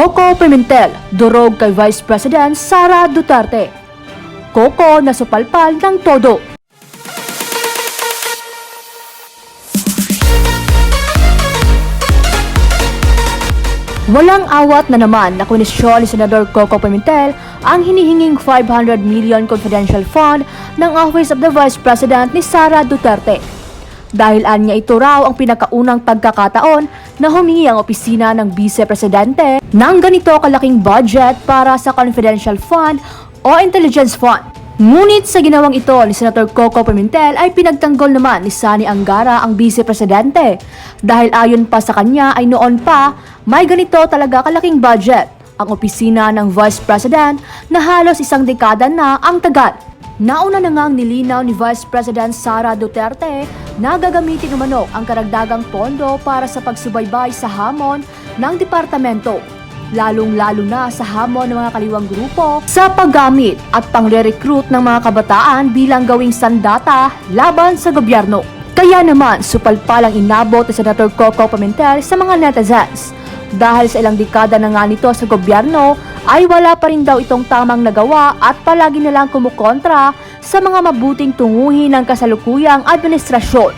Koko Pimentel, durog kay Vice President Sara Duterte. Koko nasupalpal ng todo. Walang awat na naman na komisyon ni Senador Koko Pimentel ang hinihinging 500 million confidential fund ng Office of the Vice President ni Sara Duterte. Dahil anya ito raw ang pinakaunang pagkakataon na humingi ang opisina ng Vice Presidente ng ganito kalaking budget para sa confidential fund o intelligence fund. Ngunit sa ginawang ito ni Senator Koko Pimentel ay pinagtanggol naman ni Sani Angara ang Vice Presidente dahil ayon pa sa kanya ay noon pa may ganito talaga kalaking budget ang opisina ng Vice President na halos isang dekada na ang tagal. Nauna na ngang nilinaw ni Vice President Sara Duterte na gagamitin umano ang karagdagang pondo para sa pagsubaybay sa hamon ng departamento, lalong-lalo na sa hamon ng mga kaliwang grupo sa paggamit at pangre-recruit ng mga kabataan bilang gawing sandata laban sa gobyerno. Kaya naman supalpal ang inabot ni Senator Koko Pimentel sa mga netizens. Dahil sa ilang dekada na nga nito sa gobyerno, ay wala pa rin daw itong tamang nagawa at palagi nilang kumukontra sa mga mabuting tunguhin ng kasalukuyang administrasyon.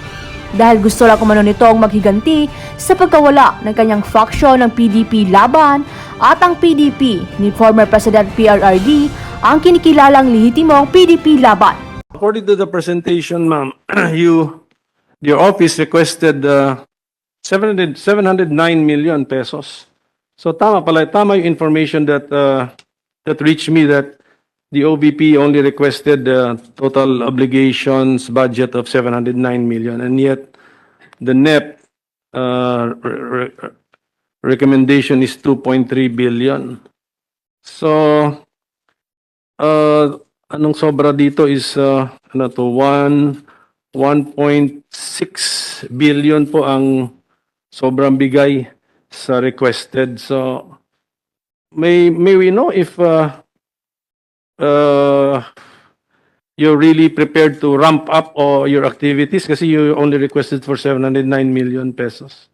Dahil gusto lang kumano nitong maghiganti sa pagkawala ng kanyang faksyon ng PDP laban at ang PDP ni former President PRRD ang kinikilalang lehitimong PDP laban. According to the presentation, ma'am, your office requested 709 million pesos. So tama yung information that reached me that the OVP only requested total obligations budget of 709 million, and yet the net recommendation is 2.3 billion. So anong sobra dito is 1.6 billion po ang sobrang bigay sa requested. So may we know if you're really prepared to ramp up your activities kasi you only requested for 709 million pesos.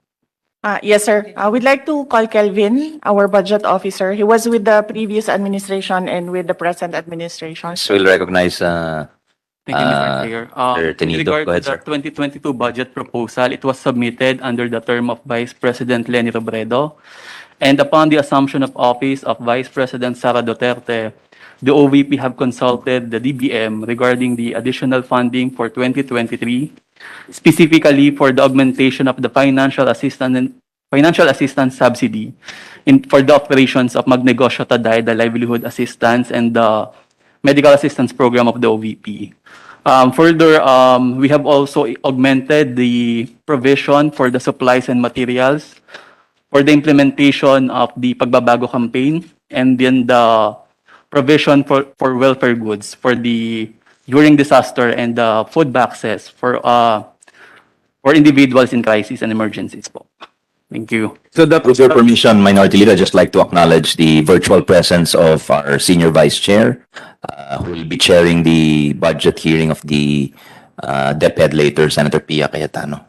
Yes, sir. We'd like to call Kelvin, our budget officer. He was with the previous administration and with the present administration. So we'll recognize Thank you, Mr. Chair. Sir With Tenido, regard go ahead, to sir. the 2022 budget proposal, it was submitted under the term of Vice President Leni Robredo. And upon the assumption of office of Vice President Sara Duterte, the OVP have consulted the DBM regarding the additional funding for 2023, specifically for the augmentation of the financial assistance subsidy for the operations of Magnegosyo Taday, the livelihood assistance, and the medical assistance program of the OVP. Further, we have also augmented the provision for the supplies and materials for the implementation of the Pagbabago campaign, and then the provision for welfare goods for the during disaster and the food boxes for individuals in crisis and emergencies po. Thank you. So that With your permission, Minority Leader, I'd just like to acknowledge the virtual presence of our Senior Vice Chair, who will be chairing the budget hearing of the DepEd later, Senator Pia Cayetano.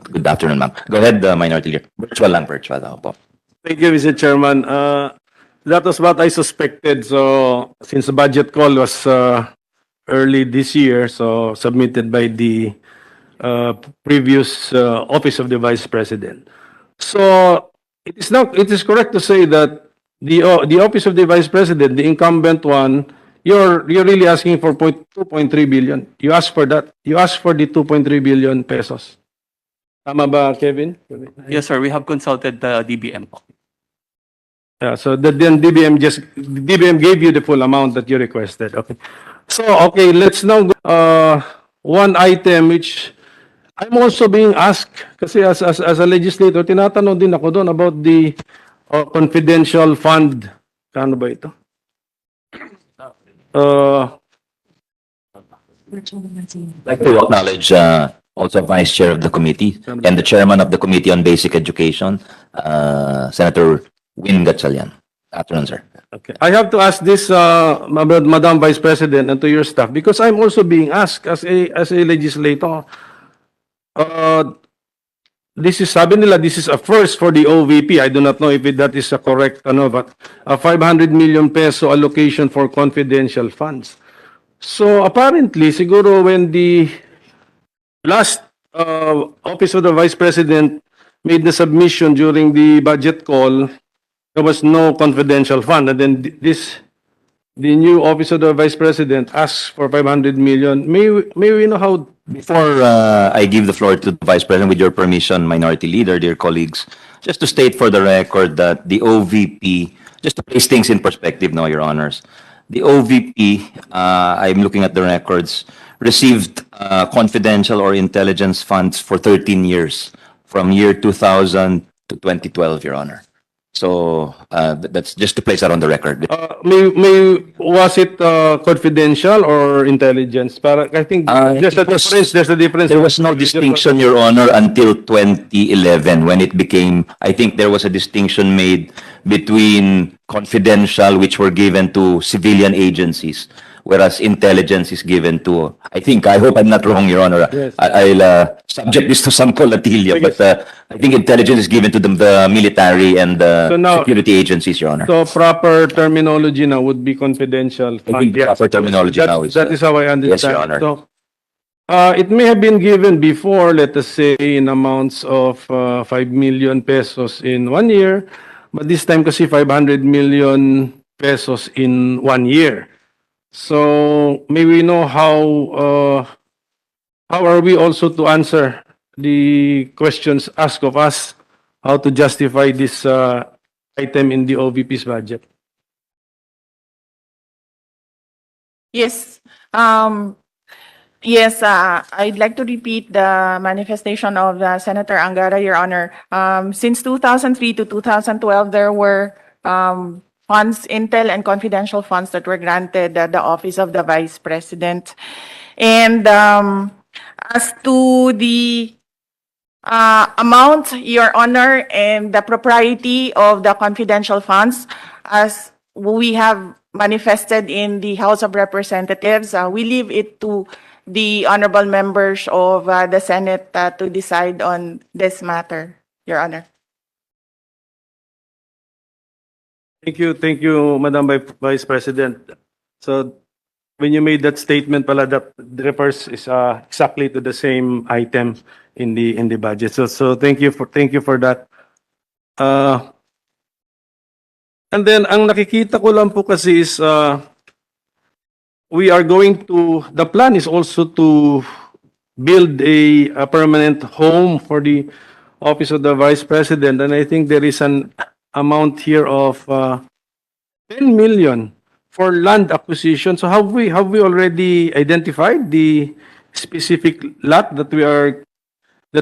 Good afternoon, ma'am. Go ahead, Minority Leader. Virtual lang, virtual. Ako po. Thank you, Mr. Chairman. That was what I suspected. So since the budget call was early this year, so submitted by the previous office of the Vice President. So it is correct to say that the office of the Vice President, the incumbent one, you're really asking for 2.3 billion. You asked for that. You asked for the 2.3 billion pesos. Tama ba, Kevin? Yes, sir. We have consulted the DBM po. Yeah, so then DBM gave you the full amount that you requested. Okay. So okay, let's now go one item which I'm also being asked kasi as a legislator, tinatanong din ako doon about the confidential fund. Kano ba ito? I'd like to acknowledge also Vice Chair of the committee and the Chairman of the Committee on Basic Education, Senator Win Gatchalian. Afternoon, sir. Okay. I have to ask this, Madam Vice President, and to your staff because I'm also being asked as a legislator. this is, sabi nila, this is a first for the OVP. I do not know if that is a correct, but a 500 million peso allocation for confidential funds. So apparently, siguro when the last Office of the Vice President made the submission during the budget call, there was no confidential fund. And then the new Office of the Vice President asked for 500 million. May we know how? Before I give the floor to the Vice President, with your permission, Minority Leader, dear colleagues, just to state for the record that the OVP, just to place things in perspective now, Your Honors, the OVP, I'm looking at the records, received confidential or intelligence funds for 13 years, from year 2000 to 2012, Your Honor. So that's just to place that on the record. Was it confidential or intelligence? Para, I think there's a difference. There's a difference. There was no distinction, Your Honor, until 2011 when it became, I think there was a distinction made between confidential, which were given to civilian agencies, whereas intelligence is given to, I hope I'm not wrong, Your Honor. Yes. I'll subject this to some colatilia, but I think intelligence is given to the military and So now- security agencies, Your Honor. So proper terminology now would be confidential. I think the proper terminology now is... That is how I understand. Yes, Your Honor. So, it may have been given before, let us say, in amounts of 5 million pesos in 1 year, but this time kasi 500 million pesos in 1 year. So may we know how are we also to answer the questions asked of us, how to justify this item in the OVP's budget? Yes. Yes, I'd like to repeat the manifestation of Senator Angara, Your Honor. Since 2003 to 2012, there were funds, intel and confidential funds that were granted the Office of the Vice President. And as to the amount, Your Honor, and the propriety of the confidential funds, as we have manifested in the House of Representatives, we leave it to the honorable members of the Senate to decide on this matter, Your Honor. Thank you, Madam Vice President. So, when you made that statement, pala, that refers exactly to the same item in the budget. So thank you for that. And then, ang nakikita ko lang po kasi is the plan is also to build a permanent home for the Office of the Vice President, and I think there is an amount here of 10 million for land acquisition. So have we already identified the specific lot that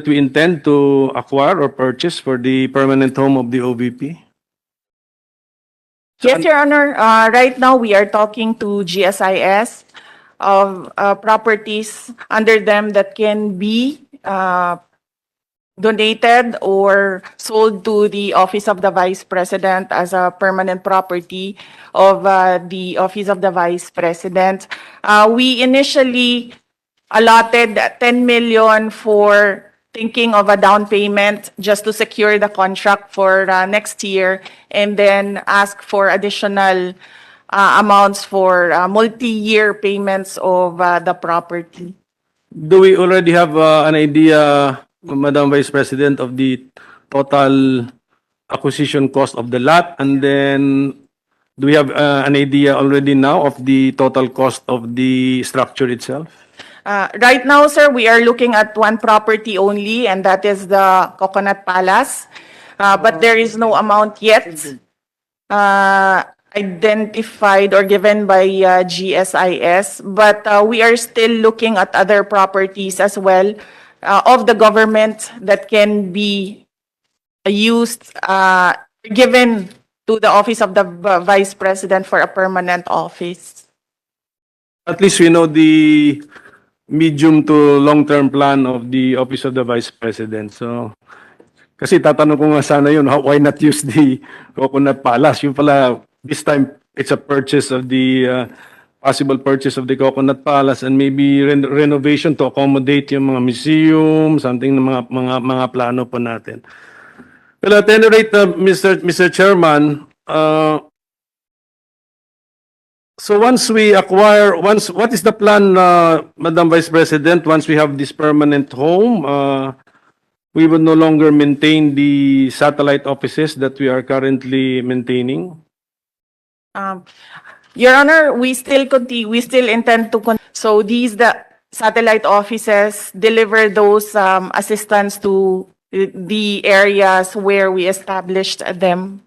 we intend to acquire or purchase for the permanent home of the OVP? Yes, Your Honor. Right now, we are talking to GSIS of properties under them that can be donated or sold to the Office of the Vice President as a permanent property of the Office of the Vice President. We initially allotted 10 million for thinking of a down payment just to secure the contract for next year, and then ask for additional amounts for multi-year payments of the property. Do we already have an idea, Madam Vice President, of the total acquisition cost of the lot? And then, do we have an idea already now of the total cost of the structure itself? Right now, sir, we are looking at one property only, and that is the Coconut Palace. But there is no amount yet identified or given by GSIS. But we are still looking at other properties as well of the government that can be used, given to the Office of the Vice President for a permanent office. At least we know the medium to long-term plan of the Office of the Vice President. So, kasi tatanong ko nga sana yun, why not use the Coconut Palace? Yung pala, this time, it's a purchase of the possible purchase of the Coconut Palace and maybe renovation to accommodate yung mga museum, something na mga plano po natin. Well, at any rate, Mr. Chairman, so once we acquire, what is the plan, Madam Vice President, once we have this permanent home? We will no longer maintain the satellite offices that we are currently maintaining. Your Honor, we still continue, we still intend to so the satellite offices deliver those assistance to the areas where we established them.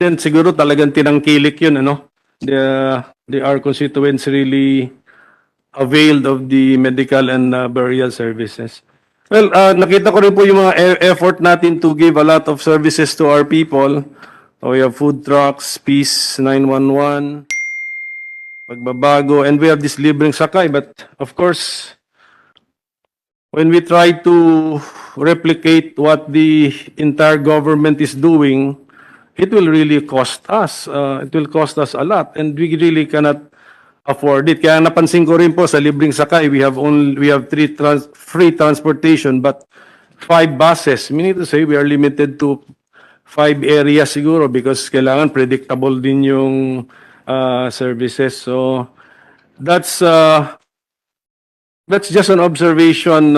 Then siguro talagang tinangkilik yun, ano? Our constituents really availed of the medical and burial services. Well, nakita ko rin po yung mga effort natin to give a lot of services to our people. We have food trucks, Peace 911, Pagbabago, and we have this libreng sakay. But of course, when we try to replicate what the entire government is doing, it will really cost us. It will cost us a lot, and we really cannot afford it. Kaya napansin ko rin po sa libreng sakay, we have free transportation, but 5 buses. Meaning to say, we are limited to 5 areas siguro because kailangan predictable din yung services. So that's just an observation,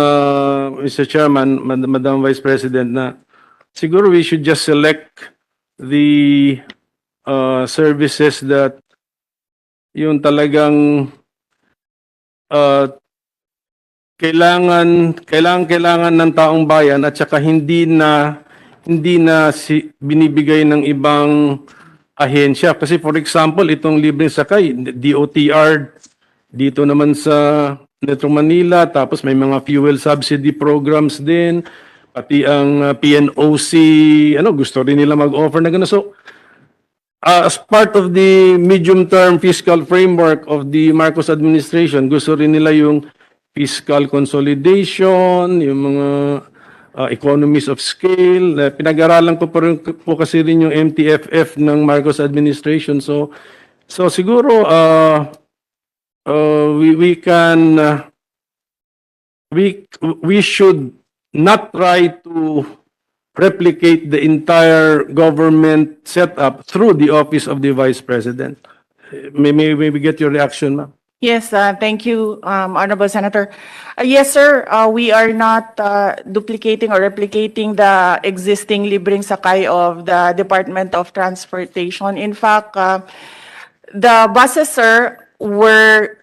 Mr. Chairman, Madam Vice President, na siguro we should just select the services that yung talagang kailangan ng taong bayan at saka hindi na binibigay ng ibang ahensya. Kasi for example, itong libreng sakay, DOTR, dito naman sa Metro Manila, tapos may mga fuel subsidy programs din, pati ang PNOC, gusto rin nila mag-offer na gano'n. So, as part of the medium-term fiscal framework of the Marcos administration, gusto rin nila yung fiscal consolidation, yung mga economies of scale. Pinag-aralan ko po kasi rin yung MTFF ng Marcos administration. So siguro we should not try to replicate the entire government setup through the office of the Vice President. May we get your reaction, ma'am? Yes, thank you, Honorable Senator. Yes, sir, we are not duplicating or replicating the existing libreng sakay of the Department of Transportation. In fact, the buses, sir, were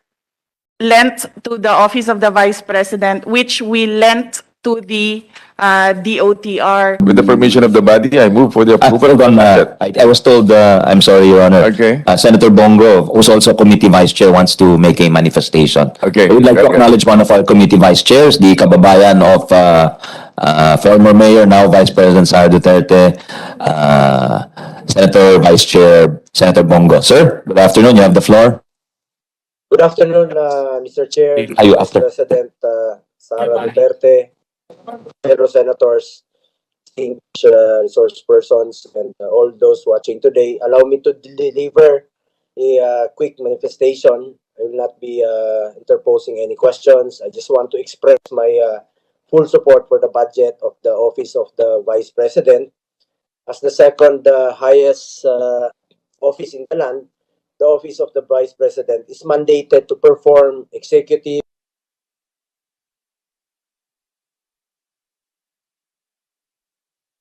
lent to the Office of the Vice President, which we lent to the DOTR. With the permission of the body, I move for the approval of Hold the on, budget. I was told, I'm sorry, Your Honor. Okay. Senator Bongo, who's also committee vice chair, wants to make a manifestation. Okay. I would like to Okay. acknowledge one of our committee vice chairs, the kababayan of former mayor, now Vice President Sara Duterte, Senator Vice Chair, Senator Bongo. Sir, good afternoon. You have the floor. Good afternoon, Mr. Chair, Are you Vice after? President Sara Duterte, fellow senators, distinguished resource persons, and all those watching today. Allow me to deliver a quick manifestation. I will not be interposing any questions. I just want to express my full support for the budget of the Office of the Vice President. As the second highest office in the land, the Office of the Vice President is mandated to perform executive,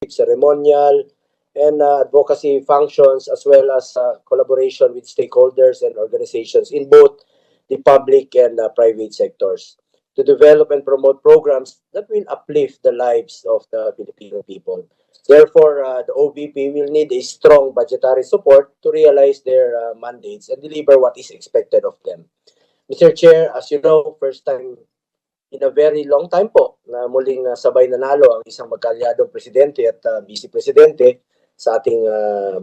ceremonial, and advocacy functions, as well as collaboration with stakeholders and organizations in both the public and private sectors to develop and promote programs that will uplift the lives of the Filipino people. Therefore, the OVP will need a strong budgetary support to realize their mandates and deliver what is expected of them. Mr. Chair, as you know, first time in a very long time po na muling sabay nanalo ang isang magkalyadong presidente at vice presidente sa ating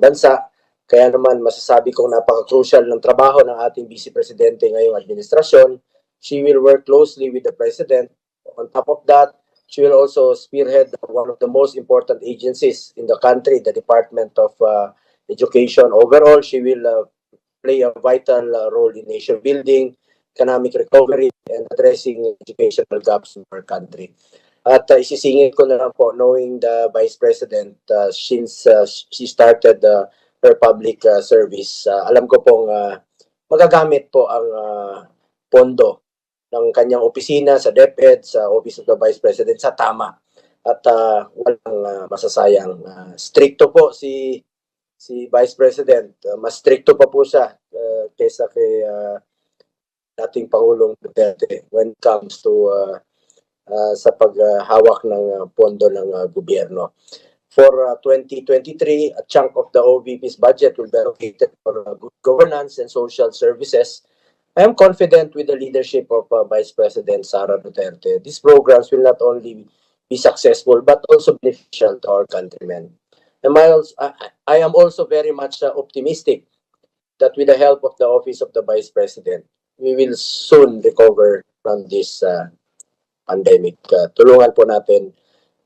bansa. Kaya naman masasabi kong napaka-crucial ng trabaho ng ating vice presidente ngayong administrasyon. She will work closely with the president. On top of that, she will also spearhead one of the most important agencies in the country, the Department of Education. Overall, she will play a vital role in nation building, economic recovery, and addressing educational gaps in our country. At isisingit ko na lang po, knowing the Vice President, since she started her public service, alam ko pong magagamit po ang pondo ng kanyang opisina sa DepEd, sa Office of the Vice President sa tama. At walang masasayang. Stricto po si Vice President. Mas stricto pa po siya kaysa kay dating Pangulong Duterte when it comes to sa paghawak ng pondo ng gobyerno. For 2023, a chunk of the OVP's budget will be allocated for good governance and social services. I am confident with the leadership of Vice President Sara Duterte. These programs will not only be successful but also beneficial to our countrymen. And I am also very much optimistic that with the help of the Office of the Vice President, we will soon recover from this pandemic. Tulungan po natin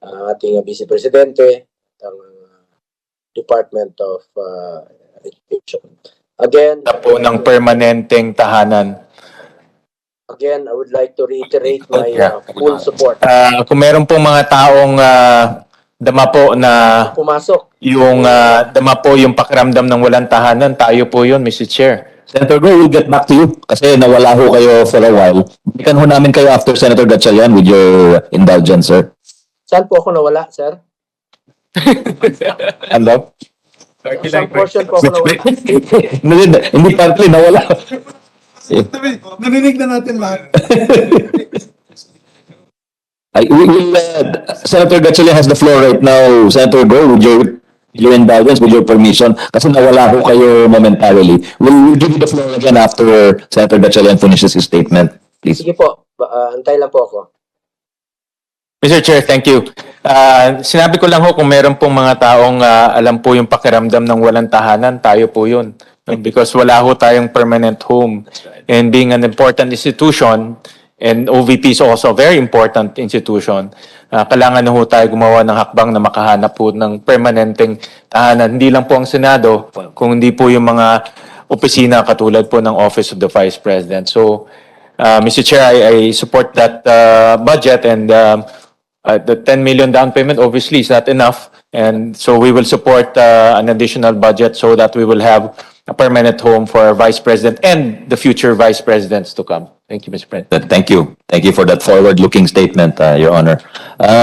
ang ating Vice Presidente, ang Department of Education. Again, Na po ng permanenteng tahanan. Again, I would like to reiterate my full support. Kung meron pong mga taong dama po na Pumasok. yung dama po yung pakiramdam ng walang tahanan, tayo po yun, Mr. Chair. Senator Go, we'll get back to you kasi nawala ho kayo for a while. Balikan ho namin kayo after Senator Gatchalian with your indulgence, sir. Saan po ako nawala, sir? Ano? Saan portion po ako nawala? Hindi partly nawala. Narinig na natin lahat. Senator Gatchalian has the floor right now. Senator Go, with your indulgence, with your permission, kasi nawala ho kayo momentarily. We'll give you the floor again after Senator Gatchalian finishes his statement. Please. Sige po, antay lang po ako. Mr. Chair, thank you. Sinabi ko lang ho kung meron pong mga taong alam po yung pakiramdam ng walang tahanan, tayo po yun. Because wala ho tayong permanent home. And being an important institution, and OVP is also a very important institution, kailangan na ho tayo gumawa ng hakbang na makahanap po ng permanenteng tahanan. Hindi lang po ang Senado, kung hindi po yung mga opisina katulad po ng Office of the Vice President. So, Mr. Chair, I support that budget, and the 10 million down payment obviously is not enough. And so we will support an additional budget so that we will have a permanent home for our Vice President and the future Vice Presidents to come. Thank you, Mr. President. Thank you. Thank you for that forward-looking statement, Your Honor.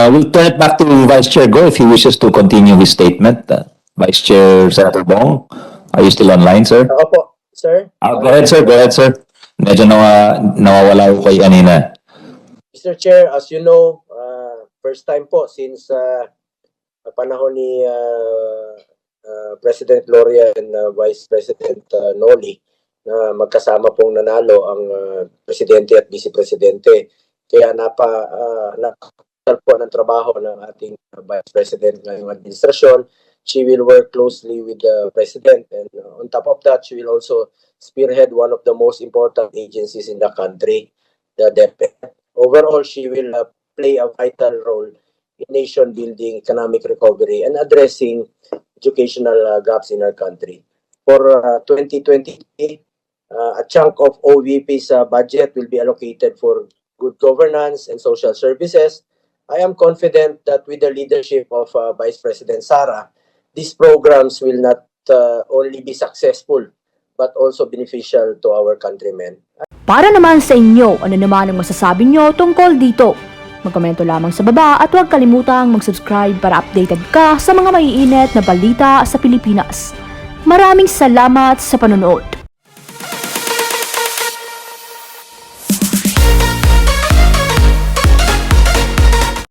We'll turn it back to Vice Chair Go if he wishes to continue his statement. Vice Chair Senator Bong, are you still online, sir? Opo, sir. Go ahead, sir. Go ahead, sir. Medyo nawawala ko kay kanina. Mr. Chair, as you know, first time po since panahon ni President Gloria and Vice President Noli na magkasama pong nanalo ang Presidente at Vice Presidente. Kaya napakasal po ng trabaho ng ating Vice President ngayong administrasyon. She will work closely with the President, and on top of that, she will also spearhead one of the most important agencies in the country, the DepEd. Overall, she will play a vital role in nation building, economic recovery, and addressing educational gaps in our country. For 2023, a chunk of OVP's budget will be allocated for good governance and social services. I am confident that with the leadership of Vice President Sara, these programs will not only be successful, but also beneficial to our countrymen. Para naman sa inyo, ano naman ang masasabi nyo tungkol dito? Magkomento lamang sa baba at huwag kalimutang mag-subscribe para updated ka sa mga maiinit na balita sa Pilipinas. Maraming salamat sa panonood.